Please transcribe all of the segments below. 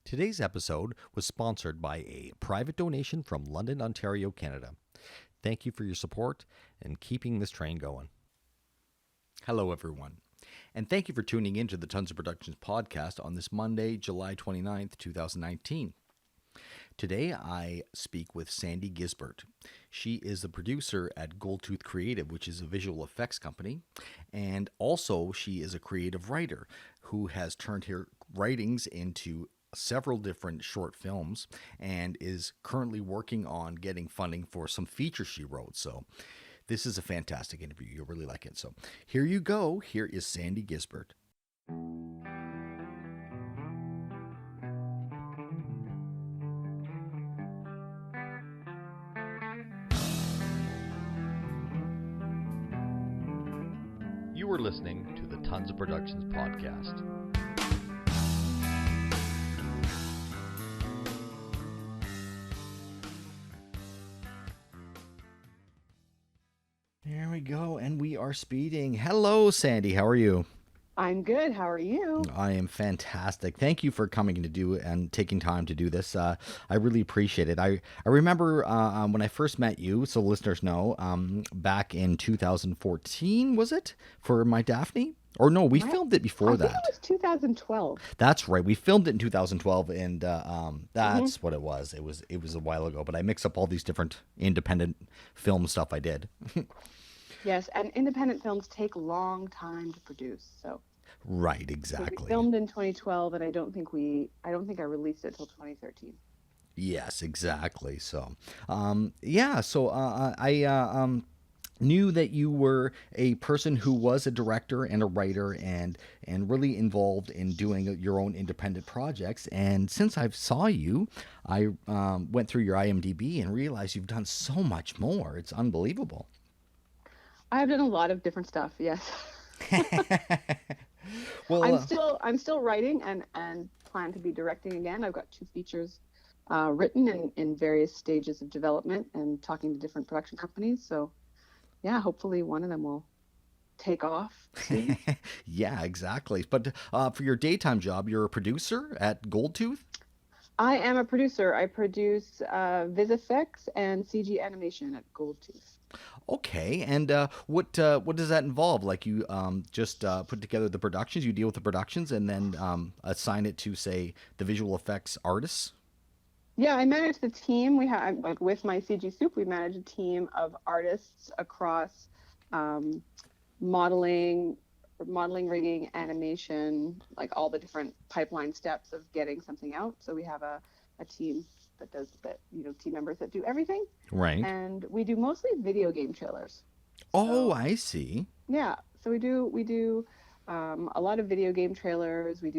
Today's episode was sponsored by a private donation from London, Ontario, Canada. Thank you for your support and keeping this train going. Hello, everyone, and thank you for tuning in to the Tons of Productions podcast on this Monday, July 29th, 2019. Today, I speak with Sandi Gisbert. She is the producer at Goldtooth Creative, which is a visual effects company, and also she is a creative writer who has turned her writings into several different short films and is currently working on getting funding for some features she wrote. So this is a fantastic interview. You'll really like it. So here you go. Here is Sandi Gisbert. You are listening to the Tons of Productions podcast. There we go, and we are speeding. Hello, Sandi. How are you? I'm good. How are you? I am fantastic. Thank you for coming to do and taking time to do this. I really appreciate it. I remember when I first met you, so listeners know, back in 2014, was it, for My Daphne? Or no, we filmed it before that. I think it was 2012. That's right. We filmed it in 2012, and that's what it was. It was a while ago, but I mix up all these different independent film stuff I did. Yes, and independent films take a long time to produce. So right, exactly. So we filmed in 2012, and I don't think I released it till 2013. Yes, exactly. So, I knew that you were a person who was a director and a writer and really involved in doing your own independent projects. And since I saw you, I went through your IMDb and realized you've done so much more. It's unbelievable. I've done a lot of different stuff. Yes. Well, I'm still writing and plan to be directing again. I've got 2 features written in various stages of development and talking to different production companies. So yeah, hopefully one of them will take off soon. Yeah, exactly. But for your daytime job, you're a producer at Goldtooth? I am a producer. I produce VisFX and CG animation at Goldtooth. Okay, and what does that involve? Like you just put together the productions, you deal with the productions, and then assign it to, say, the visual effects artists? Yeah, I manage the team. We have, like, with my CG Soup, we manage a team of artists across modeling, rigging, animation, like all the different pipeline steps of getting something out. So we have a team that does that, team members that do everything. Right. And we do mostly video game trailers. Oh, I see. Yeah, so we do a lot of video game trailers. We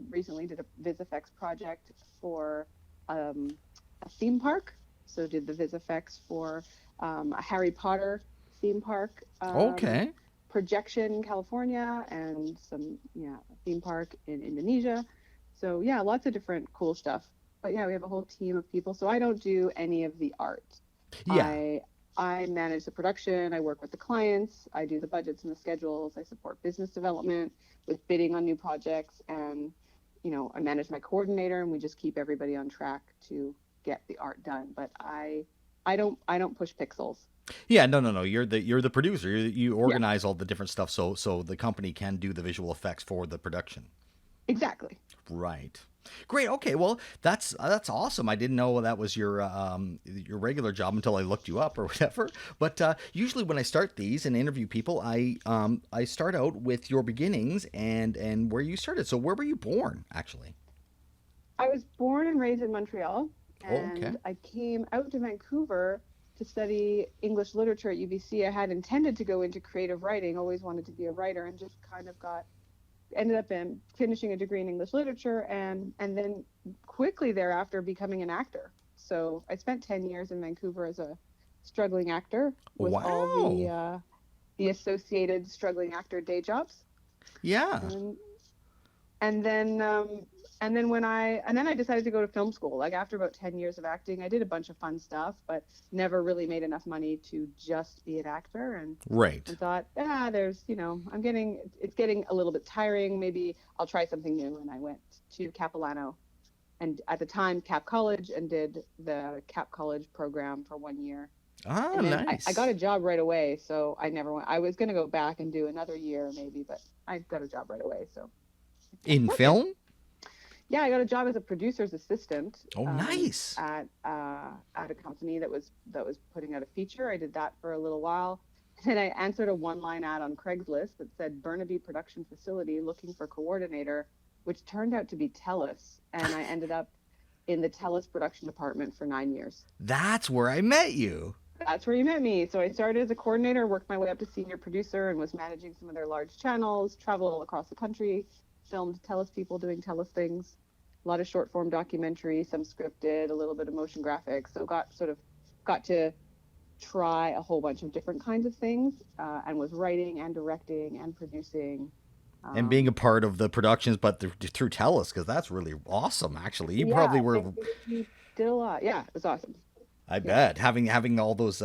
recently did a VisFX project for a theme park. So did the VisFX for a Harry Potter theme park. Okay. Projection in California and some theme park in Indonesia. So yeah, lots of different cool stuff. But yeah, we have a whole team of people. So I don't do any of the art. Yeah. I manage the production. I work with the clients. I do the budgets and the schedules. I support business development with bidding on new projects, and I manage my coordinator, and we just keep everybody on track to get the art done. But I don't push pixels. Yeah, no. You're the producer. You organize all the different stuff so the company can do the visual effects for the production. Exactly. Right. Great. Okay. Well, that's awesome. I didn't know that was your regular job until I looked you up or whatever. But usually when I start these and interview people, I start out with your beginnings and where you started. So where were you born, actually? I was born and raised in Montreal, and I came out to Vancouver to study English literature at UBC. I had intended to go into creative writing, always wanted to be a writer, and just kind of ended up in finishing a degree in English literature and then quickly thereafter becoming an actor. So I spent 10 years in Vancouver as a struggling actor with all the associated struggling actor day jobs. Yeah. And then I decided to go to film school. Like, after about 10 years of acting, I did a bunch of fun stuff, but never really made enough money to just be an actor. And right. I thought, there's, it's getting a little bit tiring. Maybe I'll try something new. And I went to Capilano and at the time Cap College, and did the Cap College program for 1 year. Ah, and then nice. I got a job right away, so I never went. I was going to go back and do another year maybe, but I got a job right away. So In film? Yeah, I got a job as a producer's assistant. Oh, nice. At a company that was putting out a feature. I did that for a little while. And then I answered a one-line ad on Craigslist that said Burnaby Production Facility looking for coordinator, which turned out to be TELUS. And I ended up in the TELUS production department for 9 years. That's where I met you. That's where you met me. So I started as a coordinator, worked my way up to senior producer, and was managing some of their large channels, traveled all across the country, filmed TELUS people doing TELUS things, a lot of short form documentary, some scripted, a little bit of motion graphics. So got to try a whole bunch of different kinds of things, and was writing and directing and producing. And being a part of the productions, but through TELUS, because that's really awesome, actually. You probably were... You did a lot. Yeah, it was awesome. I bet. Having all those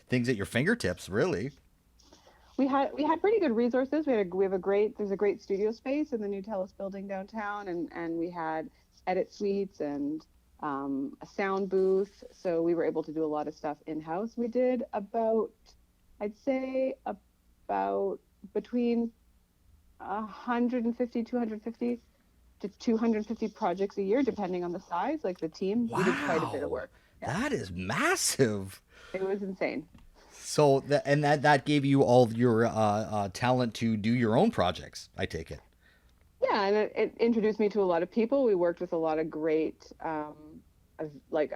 things at your fingertips, really. We had pretty good resources. There's a great studio space in the new TELUS building downtown, and we had edit suites and a sound booth. So we were able to do a lot of stuff in-house. We did I'd say about between 150, 250 to 250 projects a year, depending on the size. Like the team, wow. We did quite a bit of work. Yeah. That is massive. It was insane. So that gave you all your talent to do your own projects, I take it. Yeah, and it introduced me to a lot of people. We worked with a lot of great, I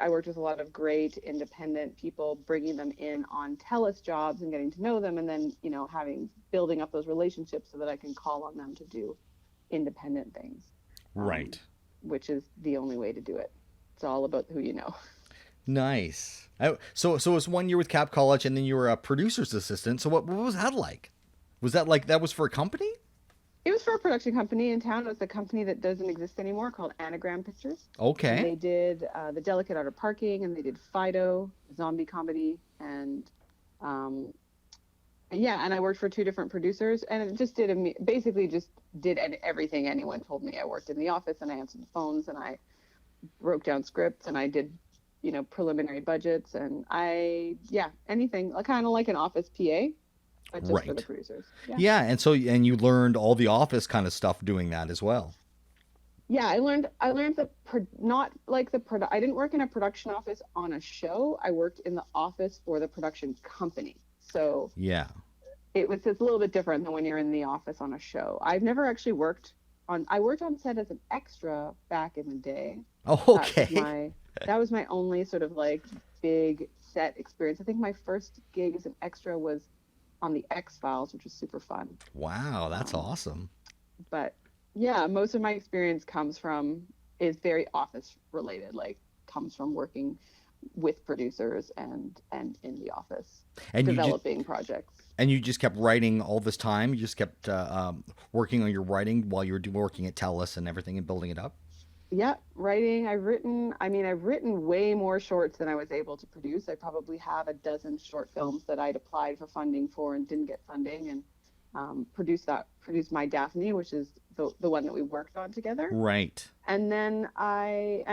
worked with a lot of great independent people, bringing them in on TELUS jobs and getting to know them, and then building up those relationships so that I can call on them to do independent things. Right. Which is the only way to do it. It's all about who you know. Nice. So it was 1 year with Cap College, and then you were a producer's assistant. So what was that like? Was that that was for a company? It was for a production company in town. It was a company that doesn't exist anymore called Anagram Pictures. Okay. And they did The Delicate Art of Parking, and they did Fido, zombie comedy, and and I worked for two different producers, and it just did everything anyone told me. I worked in the office, and I answered the phones, and I broke down scripts, and I did preliminary budgets, and anything, kind of like an office PA, but just for the producers. Yeah, and you learned all the office kind of stuff doing that as well. Yeah, I learned I didn't work in a production office on a show. I worked in the office for the production company. So yeah, it's a little bit different than when you're in the office on a show. I've never actually I worked on set as an extra back in the day. Oh, okay. That was my only sort of big set experience. I think my first gig as an extra was on the X-Files, which was super fun. Wow, that's awesome. But yeah, most of my experience is very office related, comes from working with producers and in the office and developing projects. And you just kept writing all this time? You just kept working on your writing while you were working at TELUS and everything and building it up? Yeah, writing. I've written way more shorts than I was able to produce. I probably have a dozen short films that I'd applied for funding for and didn't get funding, and produced My Daphne, which is the one that we worked on together. Right. And then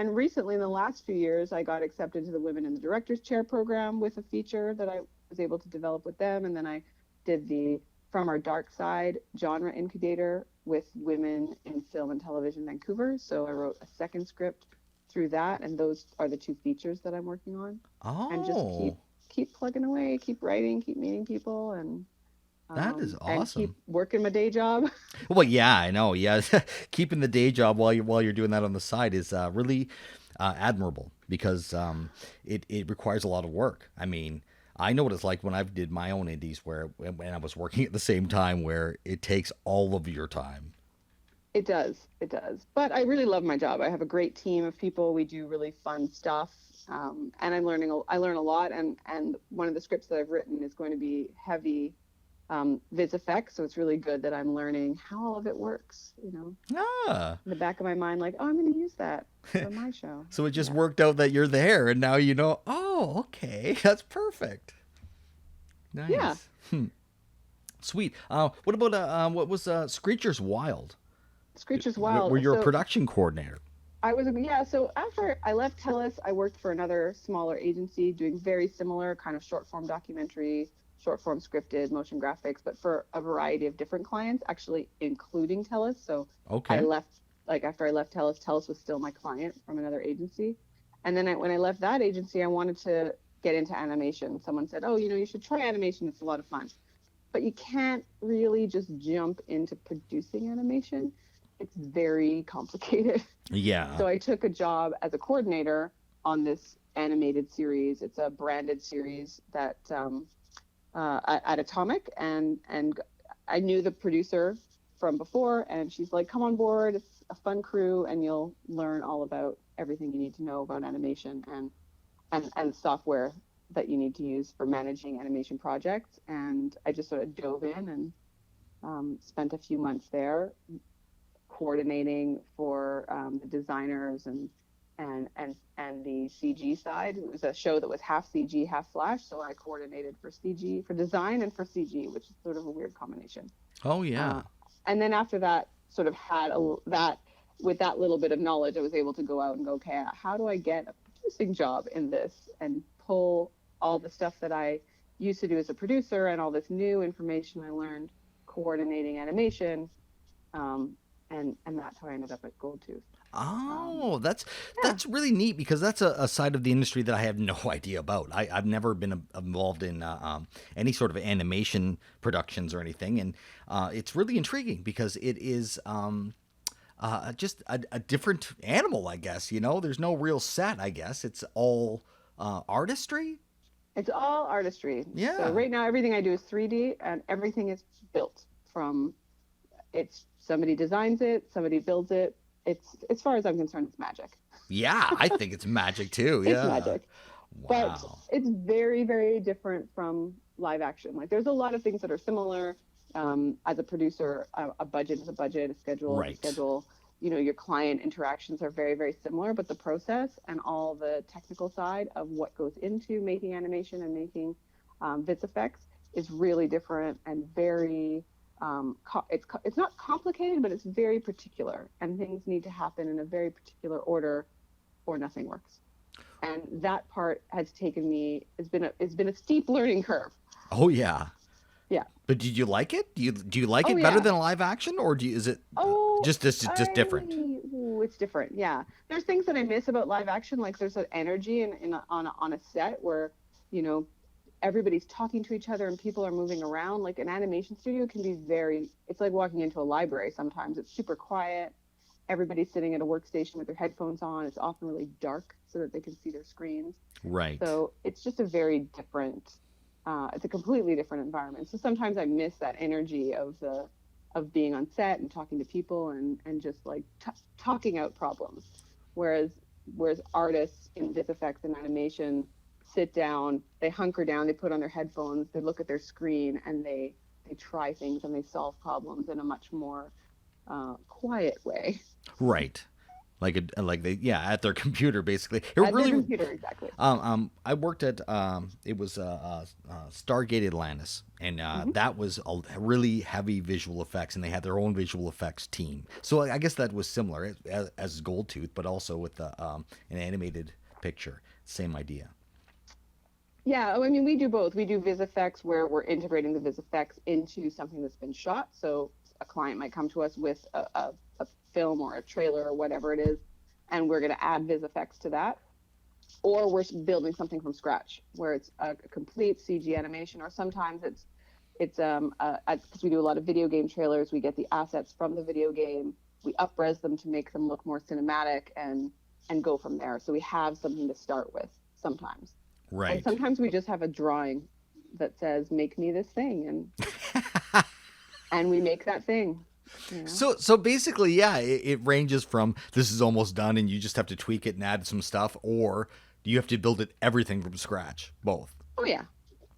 recently in the last few years, I got accepted to the Women in the Director's Chair program with a feature that I was able to develop with them. And then I did the From Our Dark Side genre incubator with Women in Film and Television Vancouver. So I wrote a second script through that, and those are the two features that I'm working on. Oh. And just keep plugging away, keep writing, keep meeting people, and that is awesome. And keep working my day job. Well, yeah, I know. Yeah, keeping the day job while you're doing that on the side is really admirable, because it requires a lot of work. I mean, I know what it's like when I did my own indies, when I was working at the same time, where it takes all of your time. It does. But I really love my job. I have a great team of people. We do really fun stuff, and I learn a lot. And one of the scripts that I've written is going to be heavy vis effects, so it's really good that I'm learning how all of it works. In the back of my mind, I'm going to use that for my show. So it just worked out that you're there, and now you know. Oh, okay, that's perfect. Nice. Yeah. Sweet. What about what was Screechers Wild? Screechers Wild. Were you a production coordinator? So after I left TELUS, I worked for another smaller agency doing very similar kind of short form documentary, short form scripted, motion graphics, but for a variety of different clients, actually including TELUS. So I Okay. left, like after I left TELUS, TELUS was still my client from another agency. And then when I left that agency, I wanted to get into animation. Someone said, oh, you should try animation. It's a lot of fun. But you can't really just jump into producing animation. It's very complicated. Yeah. So I took a job as a coordinator on this animated series. It's a branded series that at Atomic, and I knew the producer from before, and she's like, "Come on board. It's a fun crew, and you'll learn all about everything you need to know about animation and software that you need to use for managing animation projects." And I just sort of dove in and spent a few months there coordinating for the designers and the CG side. It was a show that was half CG, half Flash, so I coordinated for CG, for design, and for CG, which is sort of a weird combination. Oh yeah. And then after that, sort of had that with that little bit of knowledge, I was able to go out and go, okay, how do I get a producing job in this and pull all the stuff that I used to do as a producer and all this new information I learned coordinating animation. And that's how I ended up at Goldtooth. Oh, Yeah. that's really neat because that's a side of the industry that I have no idea about. I've never been involved in any sort of animation productions or anything, and it's really intriguing because it is just a different animal, I guess. There's no real set. I guess it's all artistry. It's all artistry. So Yeah. right now, everything I do is 3D, and everything is built from. It's somebody designs it, somebody builds it. It's, as far as I'm concerned, it's magic. Yeah, I think it's magic too. It's Yeah. magic, but Wow. it's very, very different from live action. Like there's a lot of things that are similar. As a producer, a budget is a budget, a schedule is a Right. schedule. Your client interactions are very, very similar, but the process and all the technical side of what goes into making animation and making vis effects is really different and very. It's not complicated, but it's very particular, and things need to happen in a very particular order, or nothing works. And that part has taken me. It's been a steep learning curve. Oh yeah. Yeah. But did you like it? Do you like Oh it better yeah. than live action, or is it Oh, just different? it's different. Yeah. There's things that I miss about live action. Like there's an energy on a set where, you know, everybody's talking to each other and people are moving around. Like an animation studio can be it's like walking into a library sometimes. It's super quiet. Everybody's sitting at a workstation with their headphones on. It's often really dark so that they can see their screens. Right. So it's just a very different, it's a completely different environment. So sometimes I miss that energy of being on set and talking to people and just like talking out problems. Whereas artists in vis effects and animation sit down, they hunker down, they put on their headphones, they look at their screen, and they try things and they solve problems in a much more quiet way. Right. Like they at their computer basically. It At their really computer, exactly. I worked at it was Stargate Atlantis, and Mm-hmm. that was a really heavy visual effects, and they had their own visual effects team. So I guess that was similar as Goldtooth, but also with an animated picture. Same idea. Yeah, I mean, we do both. We do vis effects where we're integrating the vis effects into something that's been shot. So a client might come to us with a film or a trailer or whatever it is, and we're going to add vis effects to that. Or we're building something from scratch where it's a complete CG animation, or sometimes it's because we do a lot of video game trailers, we get the assets from the video game, we up-res them to make them look more cinematic and go from there. So we have something to start with sometimes. And Right. sometimes we just have a drawing that says, make me this thing, and we make that thing. You know? So basically, yeah, it ranges from this is almost done and you just have to tweak it and add some stuff, or do you have to build it everything from scratch? Both. Oh yeah,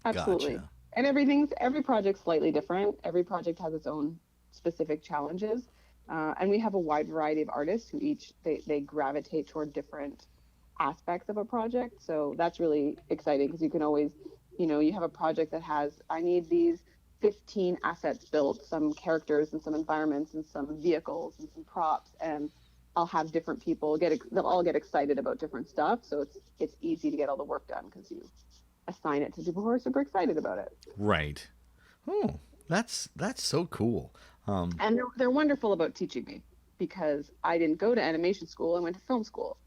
absolutely. Gotcha. And every project's slightly different. Every project has its own specific challenges. And we have a wide variety of artists who they gravitate toward different aspects of a project. So that's really exciting because you can always, you have a project that has, I need these 15 assets built, some characters and some environments and some vehicles and some props. And I'll have different people they'll all get excited about different stuff. So it's easy to get all the work done because you assign it to people who are super excited about it. Right. Oh, that's so cool. And they're wonderful about teaching me because I didn't go to animation school. I went to film school.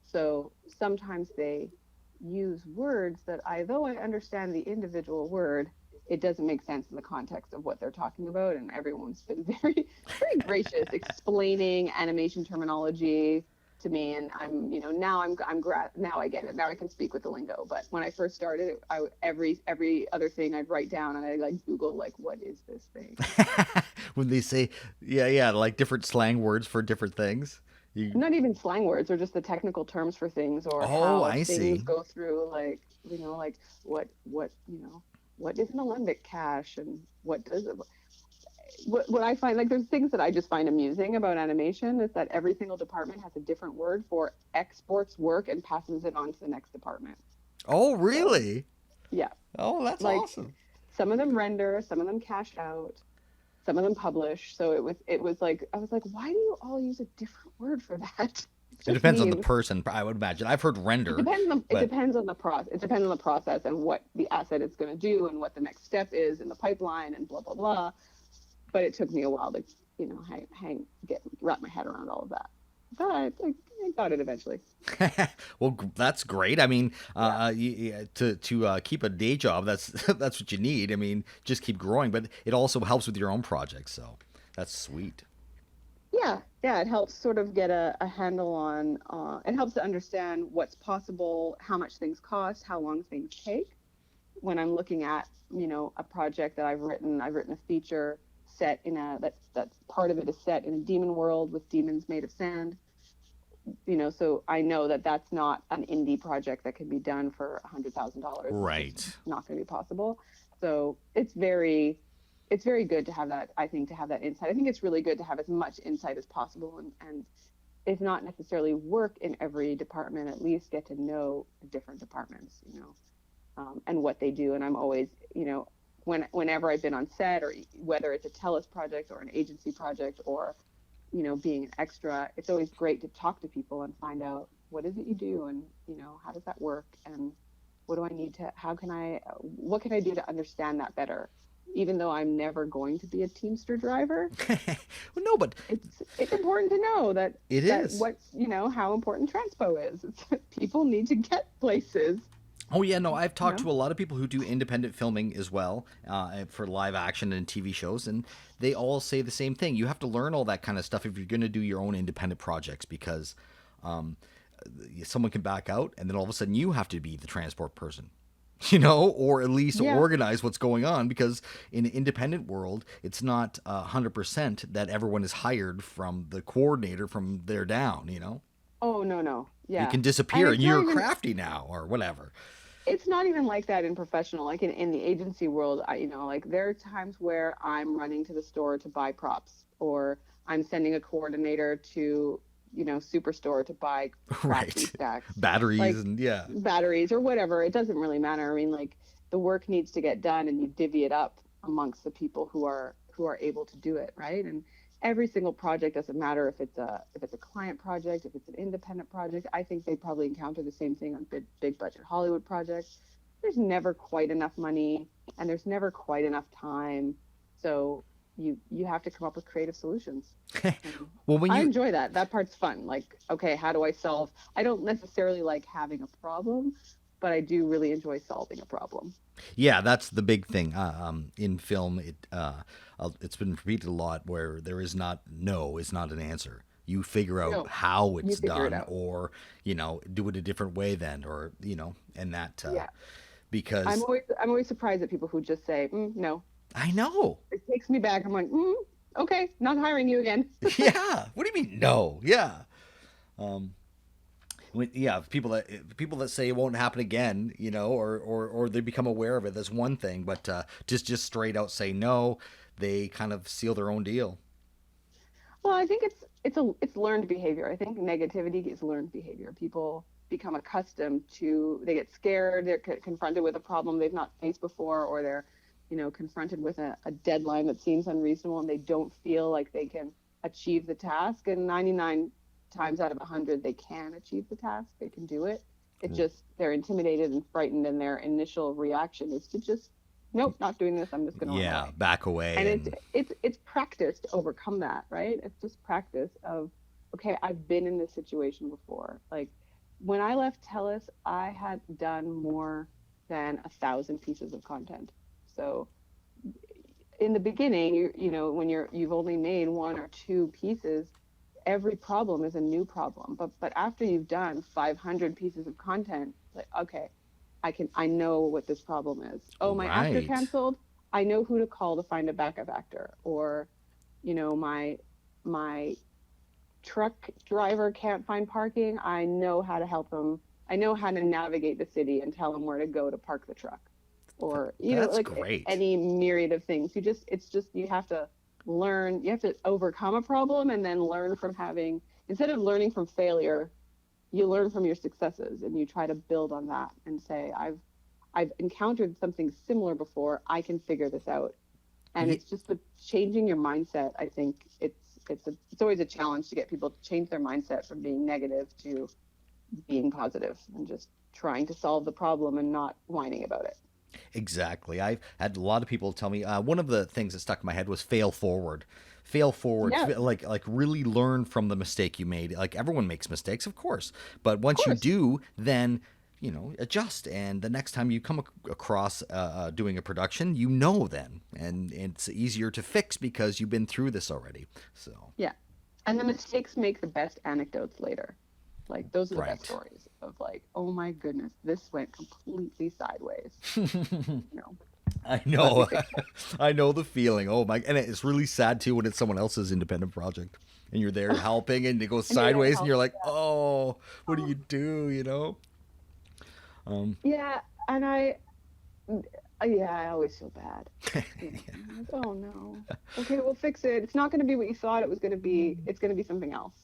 So sometimes they use words that though I understand the individual word, it doesn't make sense in the context of what they're talking about. And everyone's been very, very gracious explaining animation terminology to me. And I'm, now now I get it. Now I can speak with the lingo. But when I first started, every other thing I'd write down and I like Google, like, what is this thing? When they say, yeah, like different slang words for different things. Not even slang words, or just the technical terms for things, or Oh, how I things see. go through, like, like what is an alembic cache, and what does it, what I find, like, there's things that I just find amusing about animation is that every single department has a different word for exports work and passes it on to the next department. Oh, So, really? yeah, Oh, that's like awesome. some of them render, some of them cache out, some of them publish. So it was like, I was like, why do you all use a different word for that? It It just depends on the means person, I would imagine. I've heard render, it but depends on the process. It depends on the process and what the asset is going to do and what the next step is in the pipeline and blah blah blah. But it took me a while to wrap my head around all of that. But I got it eventually. well, that's great. I mean, Yeah. to keep a day job, that's that's what you need. I mean, just keep growing, but it also helps with your own projects. So that's sweet. Yeah, it helps sort of get a handle on, it helps to understand what's possible, how much things cost, how long things take. When I'm looking at, a project that I've written a feature set in that's part of it is set in a demon world with demons made of sand. So I know that that's not an indie project that can be done for $100,000. It's just Right. not going to be possible. So it's very good to have that. I think to have that insight. I think it's really good to have as much insight as possible, and if not necessarily work in every department, at least get to know the different departments, and what they do. And I'm always, whenever I've been on set, or whether it's a TELUS project or an agency project, or being an extra, it's always great to talk to people and find out what is it you do, and how does that work, and what do I need to, what can I do to understand that better, even though I'm never going to be a Teamster driver. Well, no, but It's important to know that it is. what, how important transpo is. People need to get places. Oh yeah, no, I've you talked know to a lot of people who do independent filming as well, for live action and TV shows, and they all say the same thing. You have to learn all that kind of stuff if you're going to do your own independent projects, because um, someone can back out, and then all of a sudden you have to be the transport person, or at least yeah. organize what's going on, because in an independent world, it's not 100% that everyone is hired from the coordinator from there down. Oh, no. You Yeah. can And disappear and you're crafty now or whatever. it's not even like that in professional, like in the agency world. Like there are times where I'm running to the store to buy props, or I'm sending a coordinator to, Superstore to buy crafting Right. stacks, Batteries like and yeah. batteries or whatever. It doesn't really matter. I mean, like, the work needs to get done, and you divvy it up amongst the people who are able to do it, right? And every single project, doesn't matter if it's a client project, if it's an independent project. I think they probably encounter the same thing on big budget Hollywood projects. There's never quite enough money, and there's never quite enough time. So you have to come up with creative solutions. And Well, when I you enjoy that part's fun. Like, okay, how do I solve, I don't necessarily like having a problem, but I do really enjoy solving a problem. yeah, that's the big thing in film. It's been repeated a lot where there is not no is not an answer. You figure out No, how you it's figure it done, out. or do it a different way then, or and that Yeah. I'm because always I'm always surprised at people who just say, no. I know. It takes me back. I'm like, okay, not hiring you again. Yeah. What do you mean no? Yeah. Um, yeah, people that say it won't happen again, or they become aware of it. That's one thing, but just straight out say no, they kind of seal their own deal. Well, I think it's learned behavior. I think negativity is learned behavior. People become accustomed to, they get scared, they're confronted with a problem they've not faced before, or they're, confronted with a deadline that seems unreasonable, and they don't feel like they can achieve the task. And 99 times out of 100 they can achieve the task, they can do it. It's just they're intimidated and frightened, and their initial reaction is to just, nope, not doing this. I'm just going to run away. Back away. And it's practice to overcome that, right? It's just practice of, okay, I've been in this situation before. Like when I left TELUS, I had done more than 1,000 pieces of content. So in the beginning, you know, when you've only made 1 or 2 pieces, every problem is a new problem. But after you've done 500 pieces of content, like, okay, I know what this problem is. Oh, my actor canceled. I know who to call to find a backup actor. Or, you know, my truck driver can't find parking. I know how to help him. I know how to navigate the city and tell him where to go to park the truck. Or, you know, like great. Any myriad of things. You have to learn, you have to overcome a problem and then learn from having, instead of learning from failure, you learn from your successes and you try to build on that and say, I've encountered something similar before. I can figure this out. And it's just the changing your mindset. I think it's always a challenge to get people to change their mindset from being negative to being positive and just trying to solve the problem and not whining about it. Exactly. I've had a lot of people tell me one of the things that stuck in my head was fail forward. Fail forward. Yeah. Like really learn from the mistake you made. Like everyone makes mistakes, of course. But once you do, then, you know, adjust. And the next time you come across doing a production, you know then. And it's easier to fix because you've been through this already. So yeah. And the mistakes make the best anecdotes later. Like those are the best stories of like, oh my goodness, this went completely sideways. You know. I know. I know the feeling. Oh my, and it's really sad too when it's someone else's independent project and you're there helping and it goes sideways and you're like, oh, what do you do? You know? Yeah. And I always feel bad. You know? Like, oh no. Okay, we'll fix it. It's not going to be what you thought it was going to be. It's going to be something else.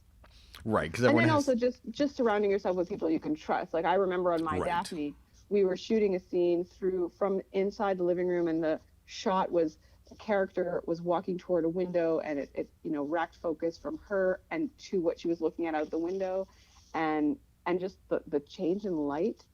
Right. And then also just surrounding yourself with people you can trust. Like I remember on My Daphne, we were shooting a scene from inside the living room, and the shot was the character was walking toward a window, and it you know, racked focus from her and to what she was looking at out the window, and just the change in light.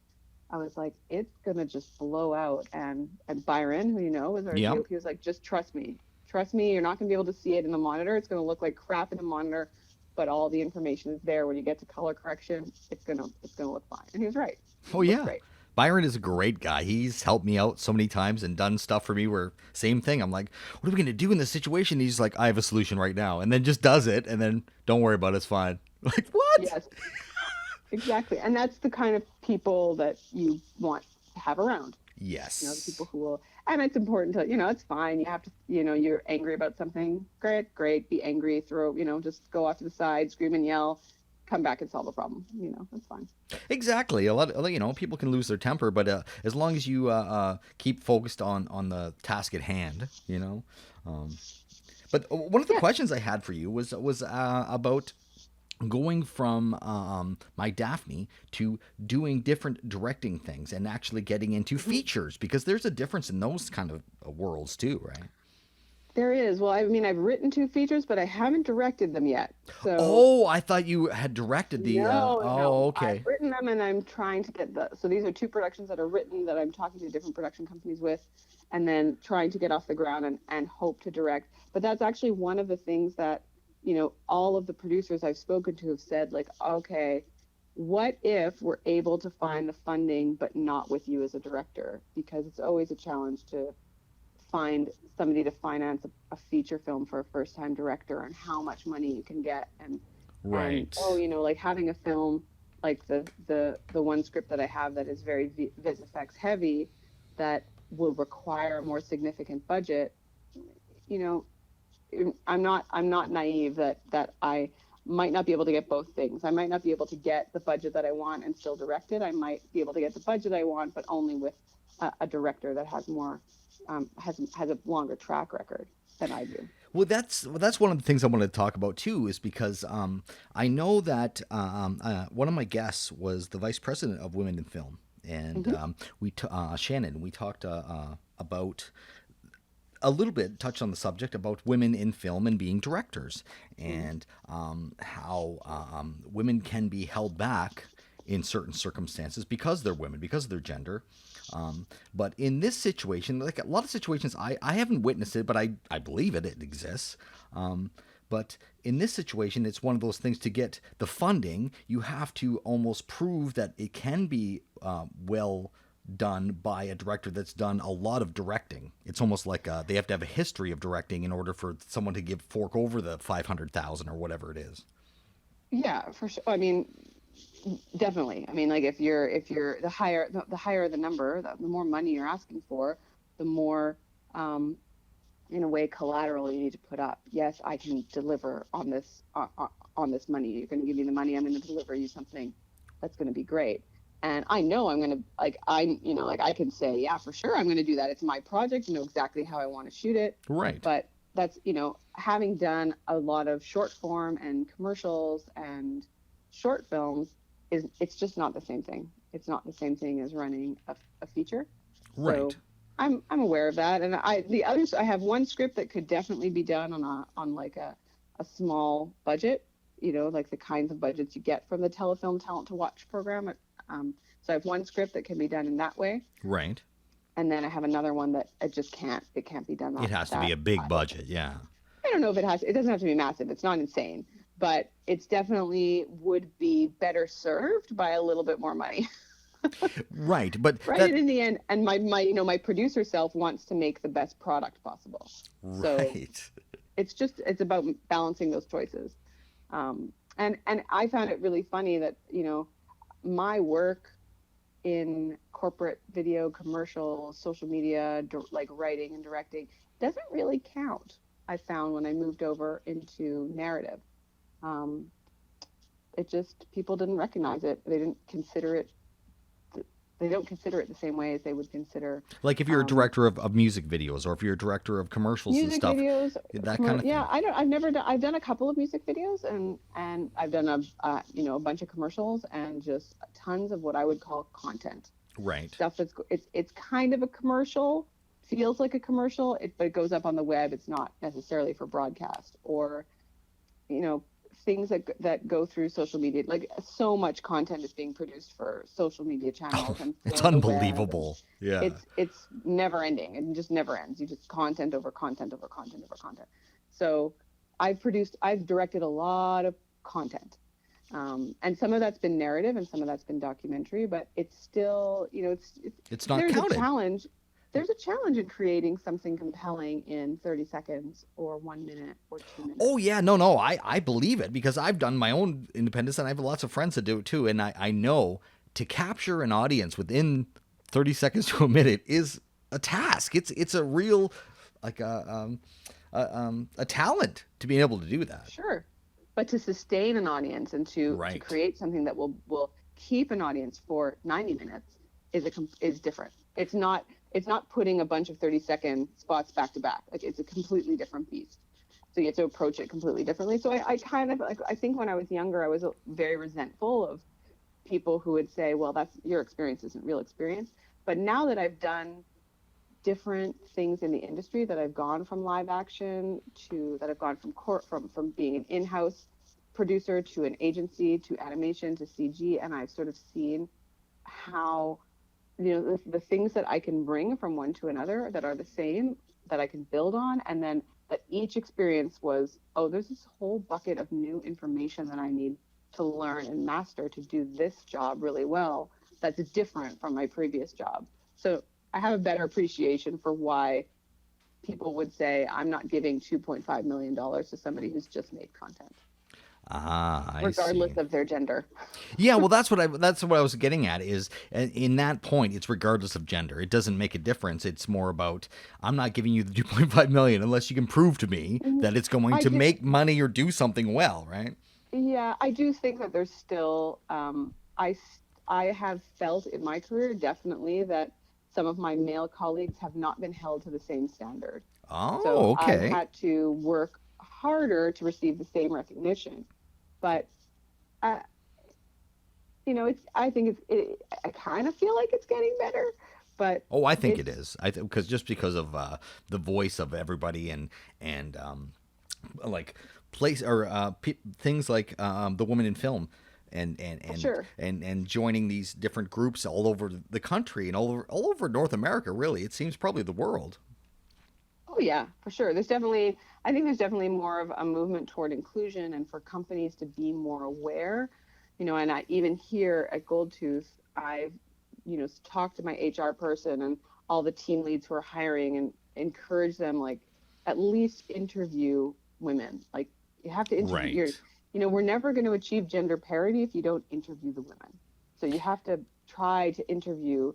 I was like, it's gonna just blow out. And Byron, who you know was our DOP, was like, just trust me. You're not gonna be able to see it in the monitor. It's gonna look like crap in the monitor, but all the information is there. When you get to color correction, it's gonna look fine. And he was right. Oh yeah. Great. Byron is a great guy. He's helped me out so many times and done stuff for me where same thing. I'm like, what are we going to do in this situation? He's like, I have a solution right now. And then just does it. And then don't worry about it. It's fine. Like, what? Yes, exactly. And that's the kind of people that you want to have around. Yes. You know, the people who will, and it's important to, you know, it's fine. You have to, you know, you're angry about something. Great. Be angry. Just go off to the side, scream and yell. Come back and solve a problem. You know, that's fine. Exactly. A lot of, you know, people can lose their temper, but as long as you keep focused on the task at hand, you know. But one of the questions I had for you was about going from My Daphne to doing different directing things and actually getting into features, because there's a difference in those kind of worlds too, right? There is. Well, I mean, I've written 2 features, but I haven't directed them yet. So. I thought you had directed the. No. Okay. I've written them, and I'm trying to get so these are 2 productions that are written that I'm talking to different production companies with, and then trying to get off the ground and hope to direct. But that's actually one of the things that, you know, all of the producers I've spoken to have said, like, okay, what if we're able to find the funding, but not with you as a director? Because it's always a challenge to find somebody to finance a feature film for a first-time director, and how much money you can get, and you know, like having a film like the one script that I have that is very vis effects heavy, that will require a more significant budget. You know, I'm not naive that I might not be able to get both things. I might not be able to get the budget that I want and still direct it. I might be able to get the budget I want, but only with a director that has more has a longer track record than I do. Well, that's one of the things I wanted to talk about too, is because I know that one of my guests was the vice president of Women in Film, and Shannon. We talked about a little bit touched on the subject about women in film and being directors, and how women can be held back in certain circumstances because they're women, because of their gender. But in this situation, like a lot of situations, I haven't witnessed it, but I believe it exists. But in this situation, it's one of those things. To get the funding, you have to almost prove that it can be well done by a director that's done a lot of directing. It's almost like they have to have a history of directing in order for someone to fork over the 500,000 or whatever it is. Yeah, for sure. I mean, definitely. I mean, like if you're the higher the number, the more money you're asking for, the more in a way collateral you need to put up. Yes, I can deliver on this money. You're going to give me the money. I'm going to deliver you something that's going to be great. And I know I'm going to I can say, yeah, for sure, I'm going to do that. It's my project. I know exactly how I want to shoot it. Right. But that's, having done a lot of short form and commercials and short films, it's just not the same thing. It's not the same thing as running a feature. Right. So I'm aware of that. And I have one script that could definitely be done on like a small budget, like the kinds of budgets you get from the Telefilm Talent to Watch program. So I have one script that can be done in that way. Right. And then I have another one that it can't be done. It has to be a big budget. Yeah. I don't know if it doesn't have to be massive. It's not insane, but it's definitely would be better served by a little bit more money. Right. But right. In the end, and my producer self wants to make the best product possible. Right. So it's about balancing those choices. And I found it really funny that, my work in corporate video, commercials, social media, like writing and directing doesn't really count. I found when I moved over into narrative, people didn't recognize it. They didn't consider it. They don't consider it the same way as they would consider. Like if you're a director of music videos, or if you're a director of commercials and stuff, videos, that kind of thing. Yeah, I've done a couple of music videos and I've done a bunch of commercials and just tons of what I would call content. Right. Stuff it's kind of a commercial, feels like a commercial, but it goes up on the web. It's not necessarily for broadcast, or, things that go through social media. Like so much content is being produced for social media channels. And it's unbelievable. Yeah. It's never ending. It just never ends. You just content over content over content over content. So I've directed a lot of content. And some of that's been narrative and some of that's been documentary, but it's still, it's not there's counted. A challenge. There's a challenge in creating something compelling in 30 seconds or 1 minute or 2 minutes. Oh, yeah. No. I believe it, because I've done my own independence and I have lots of friends that do it too. And I know to capture an audience within 30 seconds to a minute is a task. It's a real, like a talent to be able to do that. Sure. But to sustain an audience and to create something that will keep an audience for 90 minutes is different. It's not putting a bunch of 30-second spots back to back. Like, it's a completely different beast. So you have to approach it completely differently. So I kind of I think when I was younger, I was very resentful of people who would say, well, that's your experience isn't real experience. But now that I've done different things in the industry, that I've gone from live action that I've gone from being an in-house producer to an agency to animation to CG, and I've sort of seen how the things that I can bring from one to another that are the same, that I can build on, and then that each experience was, there's this whole bucket of new information that I need to learn and master to do this job really well, that's different from my previous job. So I have a better appreciation for why people would say, I'm not giving $2.5 million to somebody who's just made content. Regardless of their gender. Yeah, well, that's what I was getting at, is in that point, it's regardless of gender. It doesn't make a difference. It's more about, I'm not giving you the 2.5 million unless you can prove to me that it's going to make money or do something well, right? Yeah, I do think that there's still, I have felt in my career definitely that some of my male colleagues have not been held to the same standard. Oh, so okay. I've had to work harder to receive the same recognition. But, I kind of feel like it's getting better, But Oh, I think it it's is. Because of the voice of everybody and like place or things like the woman in film and and and sure. and joining these different groups all over the country and all over North America. Really, it seems probably the world. Oh yeah, for sure. I think there's definitely more of a movement toward inclusion and for companies to be more aware, and I even here at Goldtooth, I've, talked to my HR person and all the team leads who are hiring and encourage them, like, at least interview women. Like, you have to interview Right. we're never going to achieve gender parity if you don't interview the women. So you have to try to interview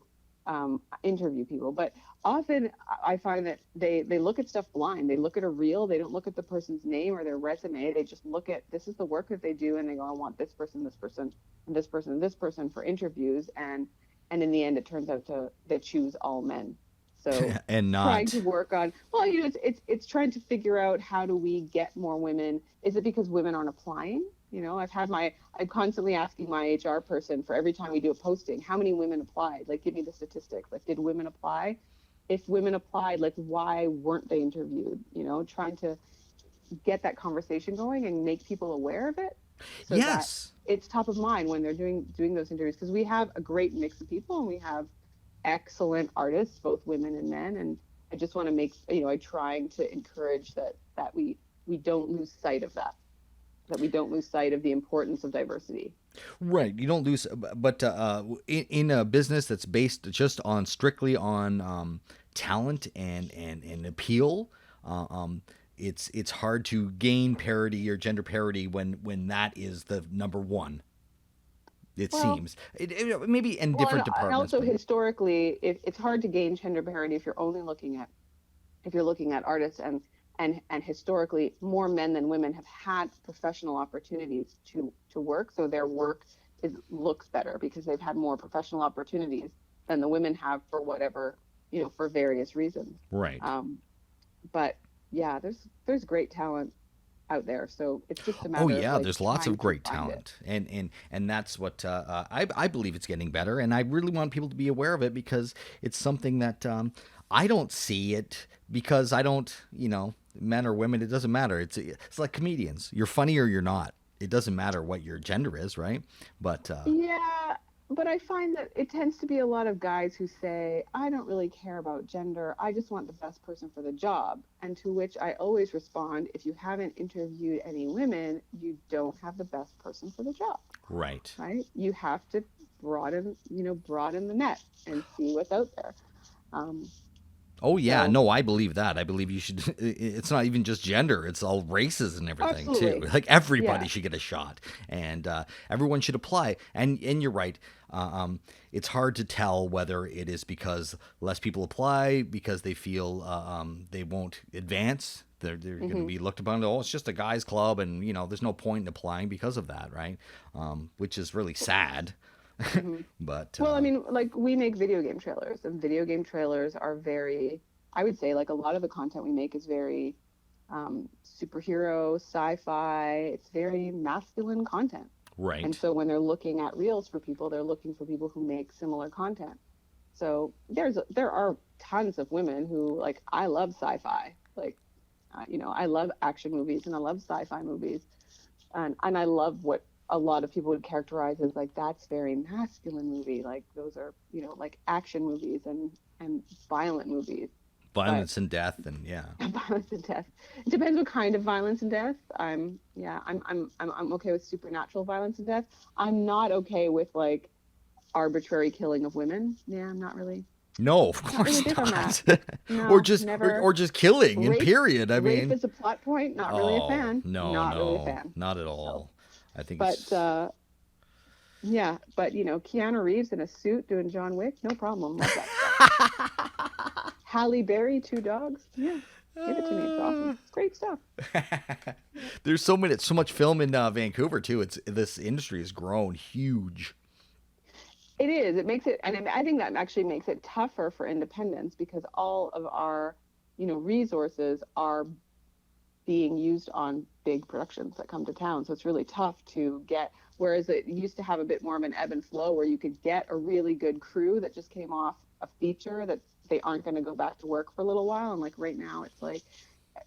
people. But often I find that they look at stuff blind. They look at a reel. They don't look at the person's name or their resume. They just look at, this is the work that they do, and they go, I want this person, and this person, and this person for interviews. And in the end, it turns out they choose all men. So And trying to not. work on, well, it's trying to figure out, how do we get more women? Is it because women aren't applying? I'm constantly asking my HR person for every time we do a posting, how many women applied? Like, give me the statistics. Like, did women apply? If women applied, like, why weren't they interviewed? Trying to get that conversation going and make people aware of it so that Yes. it's top of mind when they're doing those interviews. Because we have a great mix of people, and we have excellent artists, both women and men. And I just want to I'm trying to encourage that we don't lose sight of that we don't lose sight of the importance of diversity. Right. You don't lose, but in a business that's based just on strictly on talent and appeal, uh, um, it's hard to gain parity or gender parity when that is the number one. It Well, seems maybe in different and departments, also but historically, it's hard to gain gender parity if you're looking at artists, and historically, more men than women have had professional opportunities to work, so their work looks better because they've had more professional opportunities than the women have, for whatever, for various reasons. right. um, but yeah, there's great talent out there, so it's just a Oh matter of, yeah, like, there's lots trying of to great find it. talent, and that's what I believe it's getting better, and I really want people to be aware of it because it's something that I don't see it because I don't, men or women, it doesn't matter. It's like comedians. You're funny or you're not. It doesn't matter what your gender is, right? But Yeah, but I find that it tends to be a lot of guys who say, I don't really care about gender. I just want the best person for the job. And to which I always respond, if you haven't interviewed any women, you don't have the best person for the job, right. right? You have to broaden the net and see what's out there. Um, Oh yeah, so no, I believe that. I believe you should. It's not even just gender; it's all races and everything too. absolutely. Like everybody Yeah. should get a shot, and everyone should apply. And you're right. It's hard to tell whether it is because less people apply because they feel they won't advance. They're going to Hmm. be looked upon. Oh, it's just a guys' club, and there's no point in applying because of that, right? Which is really sad. Hmm. But Well, I mean, like, we make video game trailers, and video game trailers are very, I would say, like, a lot of the content we make is very superhero, sci-fi. It's very masculine content. And right. so when they're looking at reels for people, they're looking for people who make similar content. So there are tons of women who, like, I love sci-fi. Like, I love action movies and I love sci-fi movies, and I love what a lot of people would characterize as, like, that's very masculine movie. Like, those are, like, action movies and violent movies. But Violence and death, and yeah. violence and death. It depends what kind of violence and death. I'm okay with supernatural violence and death. I'm not okay with, like, arbitrary killing of women. Yeah, I'm No, of not really course big on that. not. or No, just or, never. or just killing in Rape period. I rape mean, is a plot point. Not really a oh, fan. no, Not really a no, fan. not at So, all. I think but it's yeah, but Keanu Reeves in a suit doing John Wick, no problem. Love that stuff. Halle Berry, two dogs. Yeah, give it to me. It's awesome. It's great stuff. there's so much film in Vancouver too. It's this industry has grown huge. It is. It makes it, and I think that actually makes it tougher for independents because all of our, resources are being used on big productions that come to town. So it's really tough to get, whereas it used to have a bit more of an ebb and flow where you could get a really good crew that just came off a feature that they aren't going to go back to work for a little while. And like right now it's like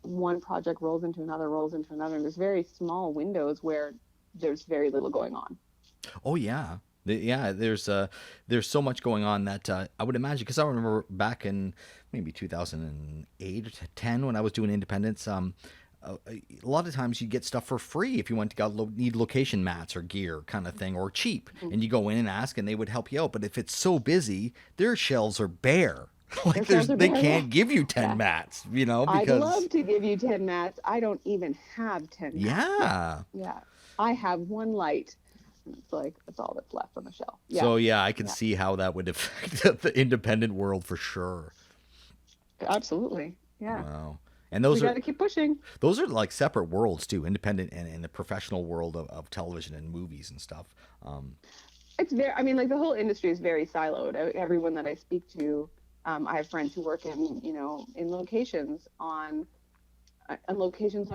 one project rolls into another, and there's very small windows where there's very little going on. Oh yeah. Yeah, there's so much going on that I would imagine, because I remember back in maybe 2008 or 10 when I was doing independence, a lot of times you get stuff for free if you went to need location mats or gear kind of thing, or cheap, and you go in and ask and they would help you out. But if it's so busy, their shelves are bare. Like they can't give you 10 mats, because I'd love to give you 10 mats. I don't even have 10 mats. Yeah. I have one light. It's like that's all that's left on the shelf. Yeah. So I can see how that would affect the independent world for sure. Absolutely. Yeah. Wow. And those we got to keep pushing. Those are like separate worlds too, independent and the professional world of television and movies and stuff. It's like the whole industry is very siloed. Everyone that I speak to, I have friends who work in locations on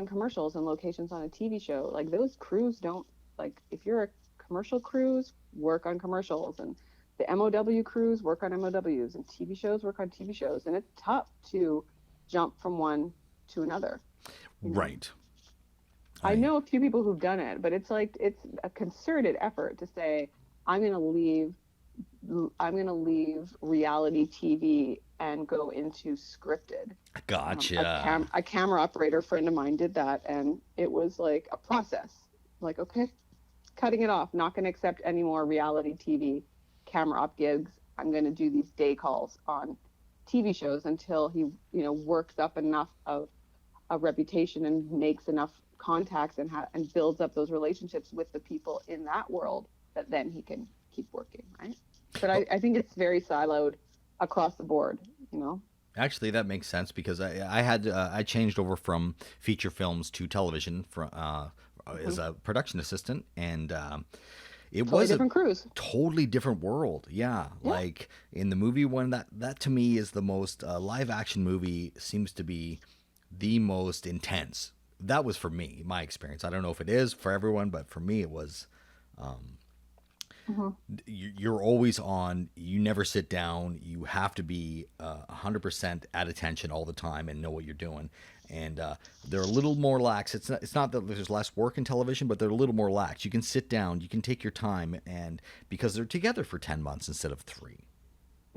commercials and locations on a TV show. Like those crews don't, like if you're a commercial crews, work on commercials, and the MOW crews work on MOWs, and TV shows work on TV shows, and it's tough to jump from one to another. Right. I know a few people who've done it, but it's a concerted effort to say, I'm going to leave reality TV and go into scripted. Gotcha. A camera operator friend of mine did that, and it was like a process. Like, okay, cutting it off, not going to accept any more reality TV camera op gigs. I'm going to do these day calls on TV shows until he, works up enough of a reputation and makes enough contacts and builds up those relationships with the people in that world that then he can keep working, right? But I think it's very siloed across the board, Actually, that makes sense, because I changed over from feature films to television as a production assistant, and it was different crews. Totally different world. Yeah. Like in the movie one, that to me is the most live action movie seems to be the most intense. That was for me, my experience. I don't know if it is for everyone, but for me it was. You're always on. You never sit down. You have to be 100% at attention all the time and know what you're doing. And they're a little more lax. It's not that there's less work in television, but they're a little more lax. You can sit down. You can take your time, and because they're together for 10 months instead of 3.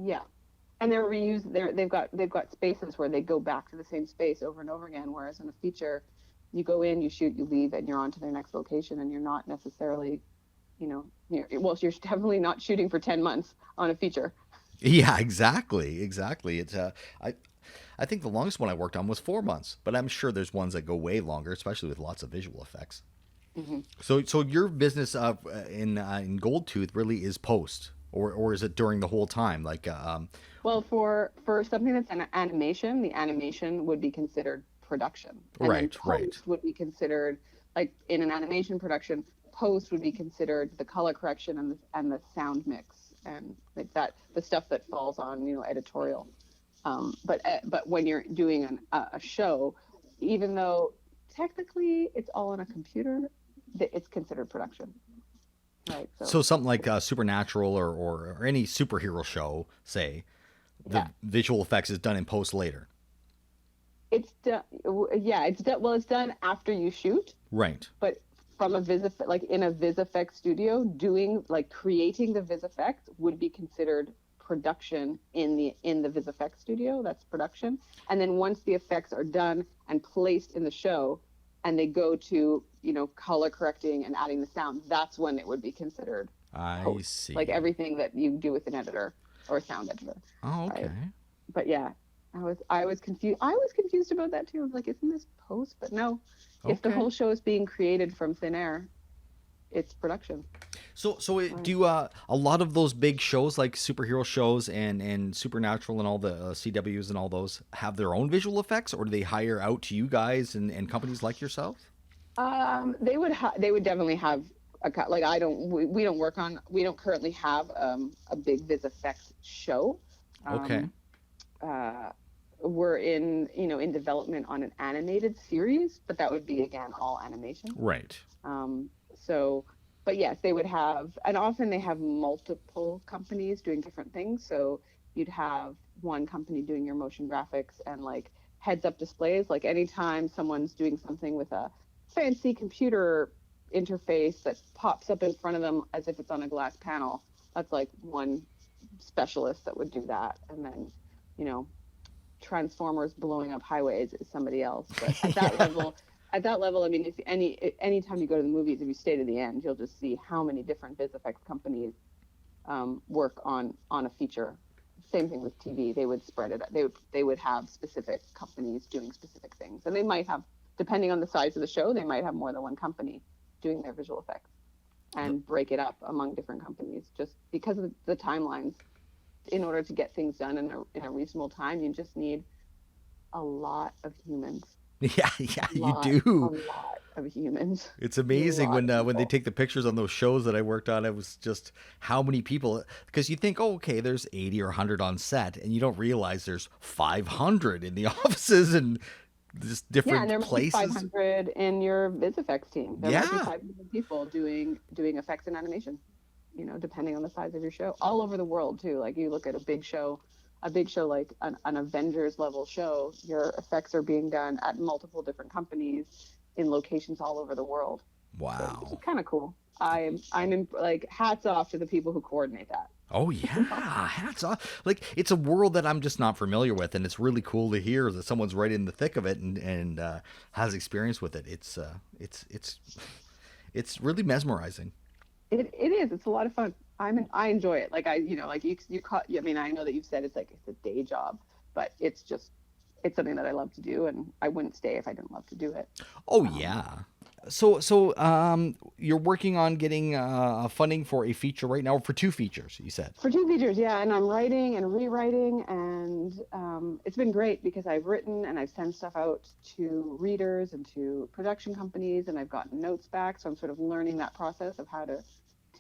Yeah, and they're reused. They've got spaces where they go back to the same space over and over again. Whereas in a feature, you go in, you shoot, you leave, and you're on to their next location, and you're not necessarily. You're definitely not shooting for 10 months on a feature. Yeah, exactly. It's I think the longest one I worked on was 4 months, but I'm sure there's ones that go way longer, especially with lots of visual effects. Mm-hmm. So your business in Goldtooth really is post, or is it during the whole time? Like well, for something that's an animation, the animation would be considered production. And right. Would be considered, like in an animation production. Post would be considered the color correction and the sound mix and like that, the stuff that falls on editorial. But when you're doing a show, even though technically it's all on a computer, it's considered production. Right. So something like Supernatural or any superhero show, the visual effects is done in post later. It's done. Yeah, it's done. Well, it's done after you shoot. Right. But from in a VisFX studio, creating the VisFX would be considered production in the VisFX studio. That's production. And then once the effects are done and placed in the show, and they go to color correcting and adding the sound, that's when it would be considered post. I see. Like everything that you do with an editor or a sound editor. Oh, okay. Right? But yeah, I was confused. I was confused about that too. I was like, isn't this post? But no. If the whole show is being created from thin air, it's production. So do a lot of those big shows like superhero shows and Supernatural and all the CWs and all those have their own visual effects, or do they hire out to you guys and companies like yourself? They would definitely have we don't currently have a big VisFX show. Okay. we're in development on an animated series, but that would be, again, all animation. Right. So, but yes, they would have, and often they have multiple companies doing different things. So you'd have one company doing your motion graphics and like heads up displays. Like anytime someone's doing something with a fancy computer interface that pops up in front of them as if it's on a glass panel, that's like one specialist that would do that. And then, Transformers blowing up highways is somebody else. But at that level, I mean, if anytime you go to the movies, if you stay to the end, you'll just see how many different Viz effects companies work on a feature. Same thing with TV. They would spread it. They would have specific companies doing specific things, and they might have, depending on the size of the show, they might have more than one company doing their visual effects, and break it up among different companies just because of the timelines. In order to get things done in a reasonable time, you just need a lot of humans. Yeah, you do. A lot of humans. It's amazing when they take the pictures on those shows that I worked on. It was just how many people, because you think, oh, okay, there's 80 or 100 on set, and you don't realize there's 500 in the offices and just different places. Might be 500 in your VisFX team. There might be 500 people doing effects and animation, depending on the size of your show, all over the world too. Like you look at a big show like an Avengers level show, your effects are being done at multiple different companies in locations all over the world. Wow. So it's kind of cool. I'm in, like, hats off to the people who coordinate that. Oh yeah, hats off. Like, it's a world that I'm just not familiar with, and it's really cool to hear that someone's right in the thick of it and has experience with it. It's really mesmerizing. It is. It's a lot of fun. I enjoy it. Like I mean, I know that you've said it's a day job, but it's something that I love to do, and I wouldn't stay if I didn't love to do it. Oh yeah. So you're working on getting funding for a feature right now, or for 2 features, you said? For 2 features, yeah. And I'm writing and rewriting, and it's been great because I've written and I've sent stuff out to readers and to production companies, and I've gotten notes back. So I'm sort of learning that process of how to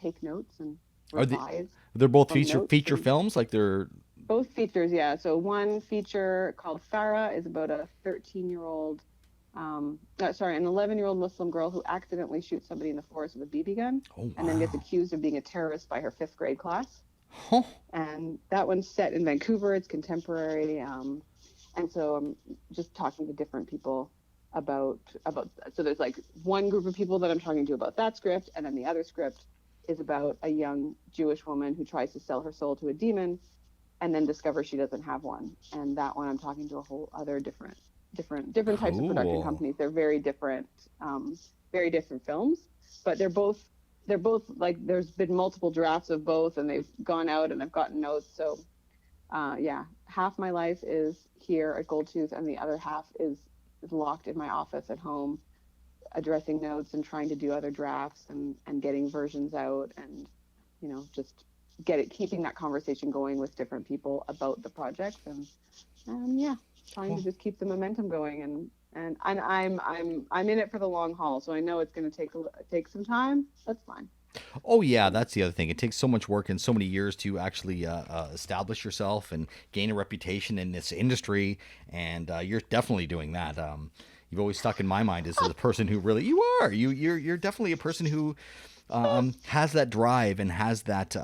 take notes and revise. They're both feature films, like they're... Both features, yeah. So one feature called Farah is about a 13-year-old, an 11-year-old Muslim girl who accidentally shoots somebody in the forest with a BB gun, and then gets accused of being a terrorist by her 5th grade class. Huh. And that one's set in Vancouver. It's contemporary, and so I'm just talking to different people about. So there's like one group of people that I'm talking to about that script, and then the other script is about a young Jewish woman who tries to sell her soul to a demon, and then discovers she doesn't have one. And that one I'm talking to a whole other different types of production companies. They're very different films, but they're both like, there's been multiple drafts of both, and they've gone out and I've gotten notes. So half my life is here at Goldtooth, and the other half is locked in my office at home, addressing notes and trying to do other drafts and getting versions out, and just keeping that conversation going with different people about the project, and trying to just keep the momentum going, and I'm in it for the long haul, so I know it's going to take some time. That's fine. Oh yeah, that's the other thing. It takes so much work and so many years to actually establish yourself and gain a reputation in this industry, and you're definitely doing that. You've always stuck in my mind as a person who really you're definitely a person who has that drive and has that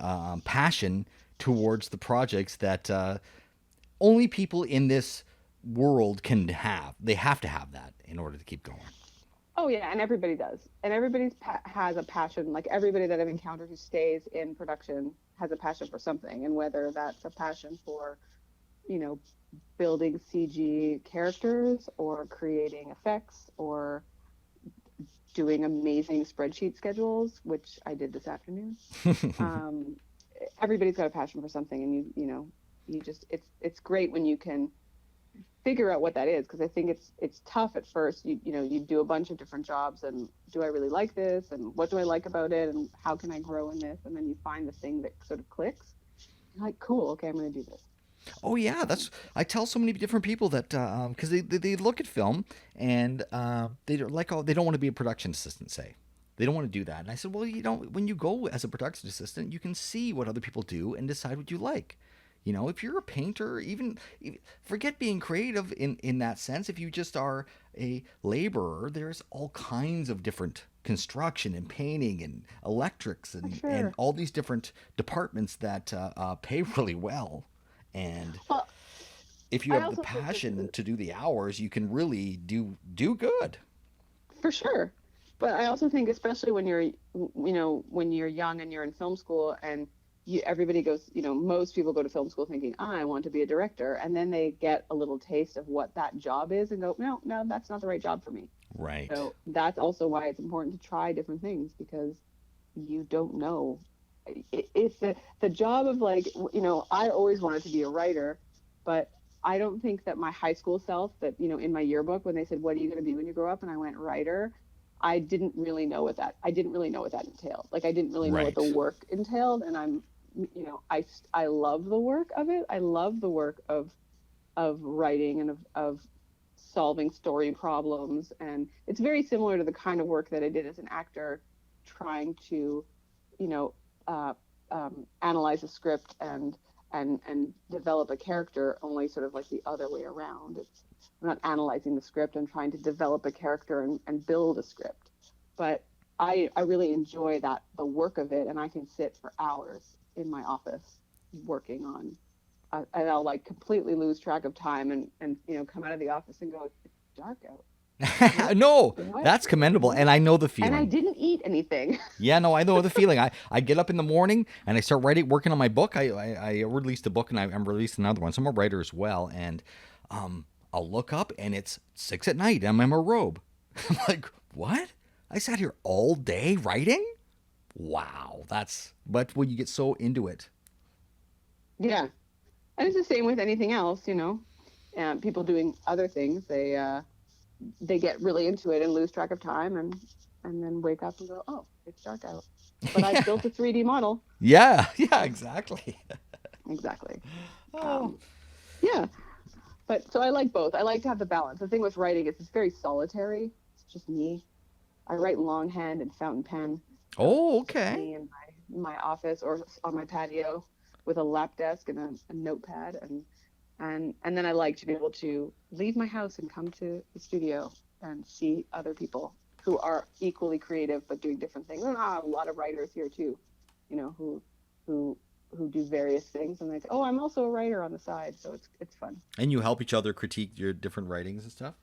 passion towards the projects that only people in this world can have. They have to have that in order to keep going. Oh yeah, and everybody does, and everybody has a passion. Like everybody that I've encountered who stays in production has a passion for something, and whether that's a passion for, building CG characters or creating effects or doing amazing spreadsheet schedules, which I did this afternoon. Everybody's got a passion for something, and you just it's great when you can figure out what that is, because I think it's tough at first. You do a bunch of different jobs, and do I really like this, and what do I like about it, and how can I grow in this, and then you find the thing that sort of clicks. You're like, cool, okay, I'm going to do this. Oh yeah, I tell so many different people that because they look at film and they don't want to be a production assistant, say. They don't want to do that. And I said, well, when you go as a production assistant, you can see what other people do and decide what you like. You know, if you're a painter, even forget being creative in that sense. If you just are a laborer, there's all kinds of different construction and painting and electrics For and sure. all these different departments that pay really well. And Well, if you I have the also think this passion is to do the hours, you can really do good. for sure. But I also think, especially when you're, when you're young and you're in film school and everybody goes, most people go to film school thinking, I want to be a director. And then they get a little taste of what that job is and go, no, no, that's not the right job for me. Right. So that's also why it's important to try different things, because you don't know. It's the job of, like, I always wanted to be a writer, but I don't think that my high school self, that, in my yearbook, when they said, what are you going to be when you grow up? And I went, writer. I didn't really know what that entailed. Like, I didn't really know what the Right. work entailed. And I love the work of it. I love the work of writing and of solving story problems. And it's very similar to the kind of work that I did as an actor, trying to, you know, uh, analyze a script and develop a character, only sort of like the other way around. I'm not analyzing the script. I'm trying to develop a character and build a script. But I really enjoy the work of it, and I can sit for hours in my office working on, and I'll, like, completely lose track of time and come out of the office and go, it's dark out. What? No, What? that's commendable, What? and I know the And I feeling. didn't eat anything. Yeah, no, I know the feeling. I get up in the morning and I start working on my book. I released a book and I'm releasing another one. So I'm a writer as well, and I'll look up and it's 6 at night. I'm in my robe. I'm like, what? I sat here all day writing? Wow, but when you get so into it. Yeah. And it's the same with anything else, people doing other things. They get really into it and lose track of time, and then wake up and go, oh, it's dark out. But I've built a 3D model. Yeah, yeah, exactly. Exactly. Oh, Yeah. But so I like both. I like to have the balance. The thing with writing is it's very solitary. It's just me. I write longhand and fountain pen. So oh, it's just okay. me in my office or on my patio with a lap desk and a notepad, and then I like to be able to leave my house and come to the studio and see other people who are equally creative but doing different things. And I have a lot of writers here too, who who do various things, and they say, oh, I'm also a writer on the side, so it's fun. And you help each other critique your different writings and stuff?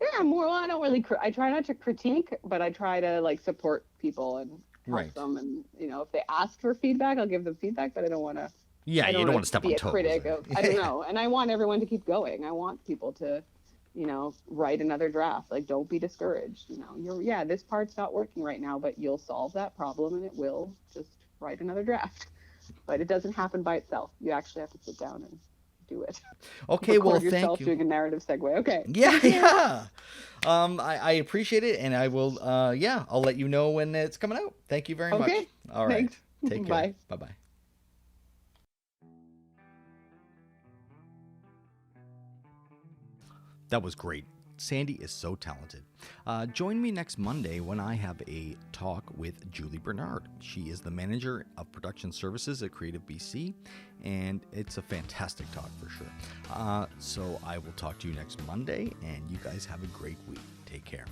Yeah, more. Well, I don't really. I try not to critique, but I try to, like, support people and help Right. them. And if they ask for feedback, I'll give them feedback. But I don't want to. Yeah, I you don't don't want want to to step on be a toes. critic of. I don't know. And I want everyone to keep going. I want people to, write another draft. Like, don't be discouraged. This part's not working right now, but you'll solve that problem, and it will. Just write another draft. But it doesn't happen by itself. You actually have to sit down and do it. Okay, well, Record thank yourself you. doing a narrative segue. Okay. Yeah, Thank you. yeah. I appreciate it, and I will. Yeah, I'll let you know when it's coming out. Thank you very much. Okay. All right. Thanks. Take care. Bye. Bye bye. That was great. Sandi is so talented. Join me next Monday when I have a talk with Julie Bernard. She is the manager of production services at Creative BC, and it's a fantastic talk for sure. So I will talk to you next Monday, and you guys have a great week. Take care.